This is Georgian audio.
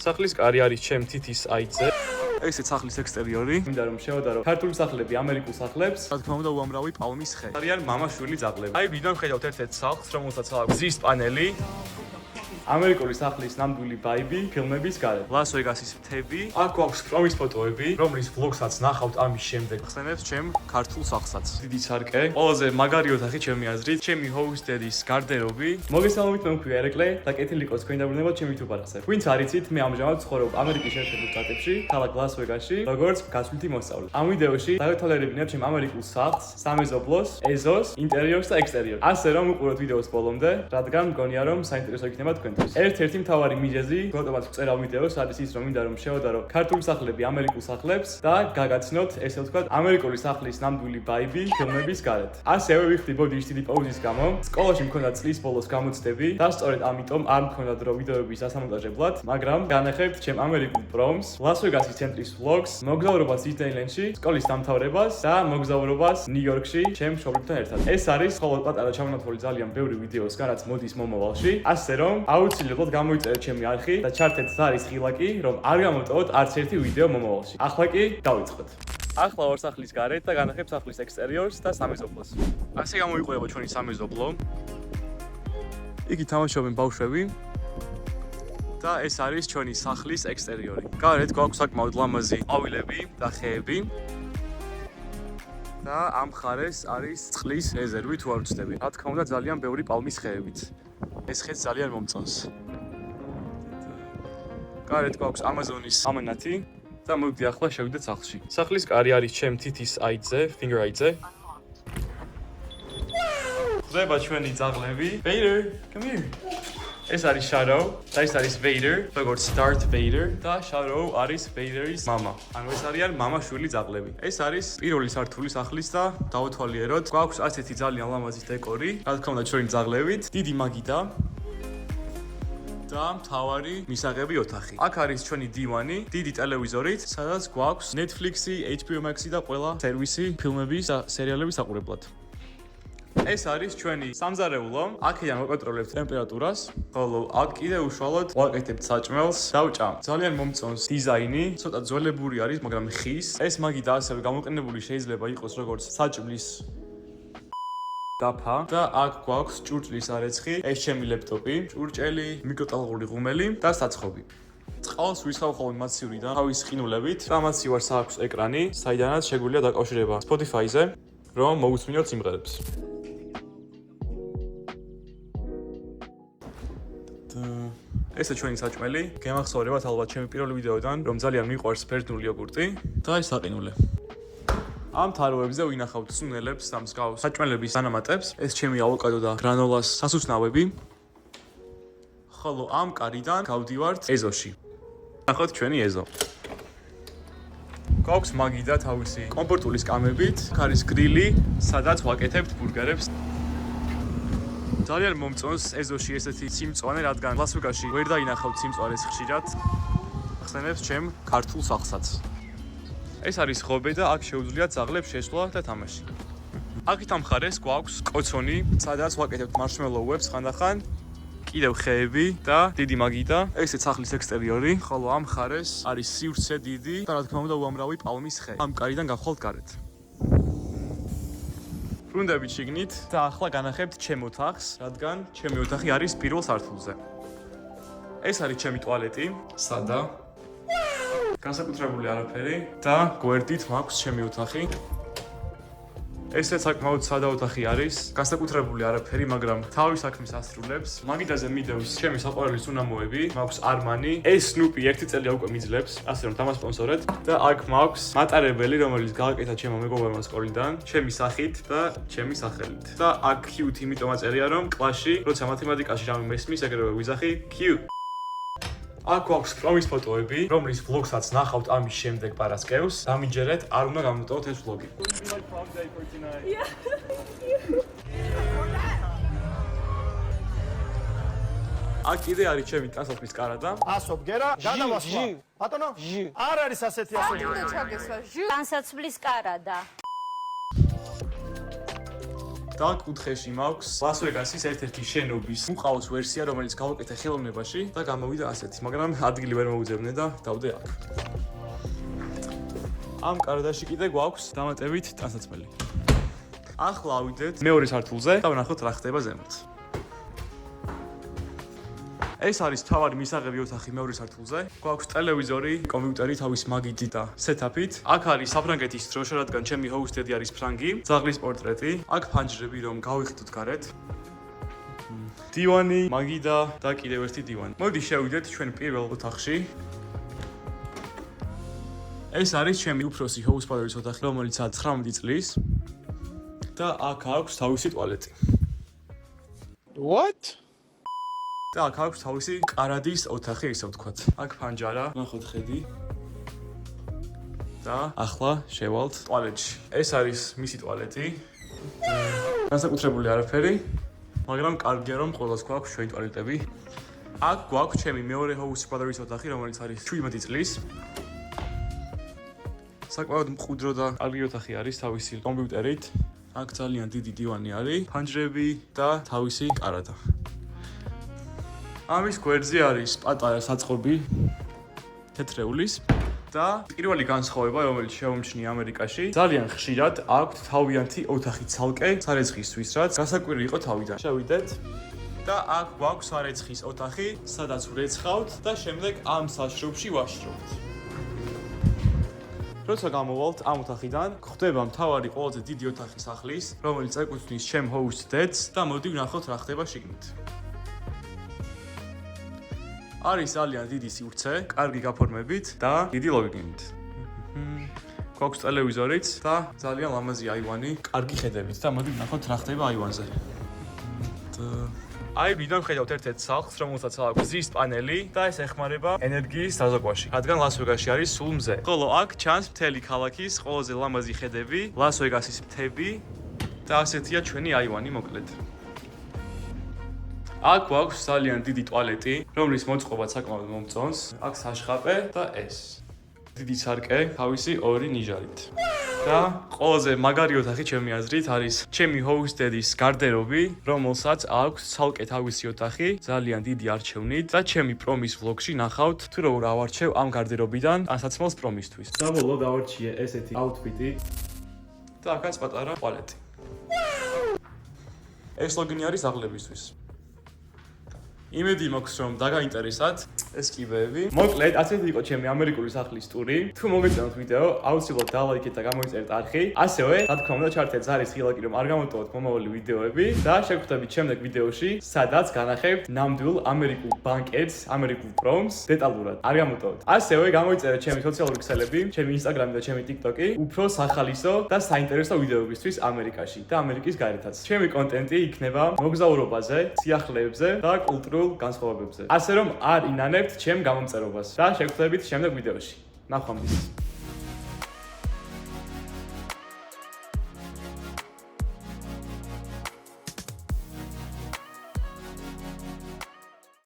სახლის კარი არის ჩემ თითის აიძე. ესეც სახლის ექსტერიორი. მინდა რომ შევადარო ქართული სახლები ამერიკულ სახლებს. რა თქმა უნდა უამრავი პალმის ხე. არიან მამა-შვილი ძაღლები. აი ვიდრე ხედავთ ერთ-ერთ სახლს, რომელსაც აქვს გზის პანელი. ამერიკული სახლის ნამდვილი ვაიბი ფილმების გარეთ. ლას-ვეგასის მთები. აქ გვაქვს პრომის ფოტოები, რომლის ვლოგსაც ნახავთ ამის შემდეგ. ხსენებს ჩემ ქართულ სახლსაც. დიდი სარკე. ყველაზე მაგარი ოთახი ჩემი აზრით, ჩემი ჰოუსტედის გარდერობი. მოგესალმებით, მე მქვია ერეკლე და კეთილი იყოს თქვენი დაბრუნება ჩემი YouTube არახზე. ვინც არიცით, მე ამჟამად ცხოვრობ ამერიკის შეერთებულ შტატებში, ქალაქ ლას-ვეგასში, როგორც გასვლითი მოსწავლე. ამ ვიდეოში დავეთვალიერებინებ ჩემ ამერიკულ სახლს, სამეზობლოს, ეზოს, ინტერიორს და ექსტერიორს. ასე რომ უყუროთ ვიდეოს ბოლომდე, რადგან მგონია რომ საინტერესო იქნება თქვენ. ერთ-ერთი მთავარი მიზეზი, როდესაც ვწერავ ვიდეოს, არის ის, რომ მინდა რომ შევადარო ქართული სახლები ამერიკულ სახლებს და გაგაცნოთ, ესე ვთქვათ, ამერიკული სახლის ნამდვილი ვაიბი ფილმების გარეთ. ასევე ვიხდი ბოდიშ დიდი პაუზის გამო, სკოლაში მქონდა წლის ბოლოს გამოცდები და სწორედ ამიტომ არ მქონდა დრო ვიდეოების ასამონტაჟებლად, მაგრამ განახებთ ჩემ ამერიკულ პრომს, ლას-ვეგასის ცენტრის ვლოგს, მოგზაურობას დისნეილენდში, სკოლის დამთავრებას და მოგზაურობას ნიუ-იორკში ჩემ მშობლებთან ერთად. ეს არის მხოლოდ პატარა ჩამონათვალი ძალიან ბევრი ვიდეოსგან, რაც მოდის მომავალში, ასე რომ აუცილებლად გამოიწერეთ ჩემი არხი და ჩართეთ ზარის ღილაკი, რომ არ გამოტოვოთ არც ერთი ვიდეო მომავალში. ახლა კი დავიწყოთ. ახლა ვარ სახლის გარეთ და განახებ სახლის ექსტერიორს და სამეზობლოს. ასე გამოიყურება ჩვენი სამეზობლო. იგი თამაშობენ ბავშვები. და ეს არის ჩვენი სახლის ექსტერიორი. გარეთ გვაქვს საკმაოდ ლამაზი ყვავილები და ხეები. და ამ მხარეს არის წყლის რეზერვი თუ არ ვცდები. რა თქმა უნდა ძალიან ბევრი პალმის ხეებით. ეს ხეც ძალიან მომწონს. გარეთ გვაქვს ამაზონის ამანათი და მოვიდი ახლა შევიდეთ სახლში. სახლის კარი არის ჩემ თითის აიძე, finger აიძე. ხდება ჩვენი ძაღლები. Vader, come here. ეს არის Shadow და ეს არის Vader, როგორც Darth Vader და Shadow არის Vader-ის მამა. ანუ ეს არიან მამა-შვილი ძაღლები. ეს არის პირველი სართული სახლის და დავეთვალიეროთ. გვაქვს ასეთი ძალიან ლამაზი დეკორი, რა თქმა უნდა ჩვენი ძაღლებით, დიდი მაგიდა და მთავარი მისაღები ოთახი. აქ არის ჩვენი დივანი, დიდი ტელევიზორით, სადაც გვაქვს Netflix-ი, HBO Max-ი და ყველა სერვისი ფილმების და სერიალების აყურებლად. ეს არის ჩვენი სამზარეულო. აქედან ვაკონტროლებთ ტემპერატურას, ხოლო აქ კიდე უშუალოდ ვაკეთებთ საჭმელს და ვჭამ. ძალიან მომწონს დიზაინი, ცოტა ძველებური არის, მაგრამ ხის. ეს მაგიდა ასევე გამოყენებული შეიძლება იყოს როგორც საჭმლის დაფა და აქ გვაქვს ჭურჭლის არეცხი, ეს ჩემი ლეპტოპი, ჭურჭელი, მიკროტალღური ღუმელი და საცხობი. წყალს ვისხავ ხოლმე მაცივრიდან თავის ყინულებით და მაცივარს აქვს ეკრანი, საიდანაც შეგვიძლია დაკავშირება Spotify-ზე, რომ მოვუსმინოთ სიმღერებს. ესა ჩვენი საჭმელი. გემახსოვრებათ ალბათ ჩემი პირველი ვიდეოდან, რომ ძალიან მიყვარს ბერძნული იოგურტი და ეს საყინულე. ამ თაროებზე ვინახავთ სუნელებს და მსგავს საჭმელების დანამატებს. ეს ჩემი ავოკადო და გრანოლას სასუსნავები. ხოლო ამ კარიდან გავდივართ ეზოში. ნახოთ ჩვენი ეზო. გვაქვს მაგიდა თავისი კომფორტული სკამებით, არის გრილი, სადაც ვაკეთებთ ბურგერებს. ძალიან მომწონს ეზოში ესეთი სიმწვანე, რადგან ლას-ვეგასში ვერ დაინახავთ სიმწვანეს ხშირად. ხსენებს ჩემ ქართულ სახლსაც. ეს არის ხობე და აქ შეუძლიათ ძაღლებს შესვლა და თამაში. აქეთ ამ მხარეს გვაქვს კოცონი, სადაც ვაკეთებთ მარშმელოუებს ხანდახან, კიდევ ხეები და დიდი მაგიდა. ესეც სახლის ექსტერიორი, ხოლო ამ მხარეს არის სივრცე დიდი და რა თქმა უნდა უამრავი პალმის ხე. ამ კარიდან გავხვალთ გარეთ. ბრუნდებით შიგნით და ახლა განახებთ ჩემ ოთახს, რადგან ჩემი ოთახი არის პირველ სართულზე. ეს არის ჩემი ტუალეტი, სადა. განსაკუთრებული არაფერი და გვერდით მაქვს ჩემი ოთახი. ესეც საკმაოდ სადა ოთახი არის, განსაკუთრებული არაფერი, მაგრამ თავის საქმის ასრულებს. მაგიდაზე მიდევს ჩემი საყვარელი სუნამოები, მაქვს Armani, ეს Snoopy ერთი წელია უკვე მიძლებს, ასე რომ დამასპონსორეთ და აქ მაქვს მატარებელი, რომელიც გააკეთა ჩემმა მეგობარმა სკოლიდან, ჩემი სახით და ჩემი სახელით. და აქ cute იმიტომაც წერია, რომ კლასში, როცა მათემატიკაში რამე მესმის, ეგრევე ვიზახი cute. აქ გვაქვს პრომის ფოტოები, რომლის ვლოგსაც ნახავთ ამის შემდეგ პარასკევს. დამიჯერეთ, არ უნდა გამოტოვოთ ეს ვლოგი. აქ კიდე არის ჩემი ტანსაცმლის კარადა. ასობ გერა, გადავასვა. ბატონო? არ არის ასეთი ასობი. ტანსაცმლის კარადა. და კუთხეში მაქვს ლას-ვეგასის ერთ-ერთი შენობის უყავს ვერსია, რომელიც გავაკეთე ხელოვნებაში და გამოვიდა ასეთი, მაგრამ ადგილი ვერ მოუძებნე და დავდე აქ. ამ კარდაში კიდე გვაქვს დამატებით ტანსაცმელი. ახლა ავიდეთ მეორე სართულზე და ვნახოთ რა ხდება ზემოთ. ეს არის თავარი მისაღები ოთახი მეორე სართულზე. გვაქვს ტელევიზორი, კომპიუტერი თავის მაგიდით და სეტაპით. აქ არის საფრანგეთის დროშა, რადგან ჩემი ჰოუსტედი არის ფრანგი, ძაღლის პორტრეტი. აქ ფანჯრები, რომ გავიხიდოთ გარეთ. დივანი, მაგიდა და კიდევ ერთი დივანი. მოდი შევიდეთ ჩვენ პირველ ოთახში. ეს არის ჩემი უფროსი ჰოუსპადერის ოთახი, რომელიც 19 წლის და აქ აქვს თავისი ტუალეტი. What? და აქ აქვს თავისი კარადის ოთახი, ისე ვთქვათ. აქ ფანჯარა, ნახოთ ხედი. და ახლა შევალთ ტუალეტში. ეს არის მისი ტუალეტი. განსაკუთრებული არაფერი, მაგრამ კარგია რომ ყველას გვაქვს ჩვენი ტუალეტები. აქ გვაქვს ჩემი მეორე ჰოუსპადერის ოთახი, რომელიც არის 17 წლის. საკმაოდ მყუდრო და კარგი ოთახი არის თავისი კომპიუტერით. აქ ძალიან დიდი დივანი არის, ფანჯრები და თავისი კარადა. ამის გვერდზე არის პატარა საწყობი თეთრეულის და პირველი განსხვავება, რომელიც შეუმჩნია ამერიკაში, ძალიან ხშირად აქვთ თავიანთი ოთახი ცალკე სარეცხისთვის, რაც გასაკვირი იყო თავიდან. შევიდეთ და აქ გვაქვს სარეცხის ოთახი, სადაც ვრეცხავთ და შემდეგ ამ საშრობში ვაშრობთ. როცა გამოვალთ ამ ოთახიდან, გვხვდება მთავარი ყველაზე დიდი ოთახი სახლის, რომელიც ეკუთვნის ჩემ host dad's და მოდი ვნახოთ რა ხდება შიგნით. არის ძალიან დიდი სივრცე, კარგი გაფორმებით და დიდი ლოგინით. გვაქვს ტელევიზორიც და ძალიან ლამაზი აივანი, კარგი ხედებით და მოდი ვნახოთ რა ხდება აივანზე. აი ვიდან ხედავთ ერთ-ერთ სახლს, რომელსაც აქვს ზის პანელი და ეს ეხმარება ენერგიის დაზოგვაში, რადგან ლას-ვეგასში არის სულ მზე. ხოლო აქ ჩანს მთელი ქალაქის ყველაზე ლამაზი ხედები, ლას-ვეგასის მთები და ასეთია ჩვენი აივანი მოკლედ. აქ გვაქვს ძალიან დიდი ტუალეტი, რომლის მოწყობა საკმაოდ მომწონს. აქ საშხაპე და ეს. დიდი სარკე, თავისი ორი ნიჟარით. და ყველაზე მაგარი ოთახი ჩემი აზრით არის ჩემი host dad's გარდერობი, რომელსაც აქვს ცალკე თავისი ოთახი, ძალიან დიდი არჩევნით და ჩემი პრომის vlog-ში ნახავთ თუ როგორ ავარჩევ ამ გარდერობიდან ტანსაცმელს პრომისთვის. საბოლოოდ ავარჩიე ესეთი აუთფიტი და აქაც პატარა ტუალეტი. ეს ლოგინი არის აღლებისთვის. იმედი მაქვს რომ დაგაინტერესათ ეს კიბეები. მოკლედ, ასეთი იყო ჩემი ამერიკული სახლის ტური. თუ მოგეწონათ ვიდეო, აუცილებლად დალაიქეთ და გამოიწერეთ არხი. ასევე, რა თქმა უნდა, ჩართეთ ზარის ღილაკი, რომ არ გამოტოვოთ მომავალი ვიდეოები და შეგხვდებით შემდეგ ვიდეოში, სადაც განახებთ ნამდვილ ამერიკულ ბანკეტს, ამერიკულ პრომს დეტალურად. არ გამოტოვოთ. ასევე, გამოიწერეთ ჩემი სოციალური ქსელები, ჩემი ინსტაგრამი და ჩემი ტიკტოკი, უფრო სახალისო და საინტერესო ვიდეოებისთვის ამერიკაში და ამერიკის გარეთაც. ჩემი კონტენტი იქნება მოგზაურობაზე, სიახლეებზე და კულტურულ განსხვავებებზე. ასე რომ არ ინანებთ ჩემ გამომწერობას და შეგხვდებით შემდეგ ვიდეოში. ნახვამდის.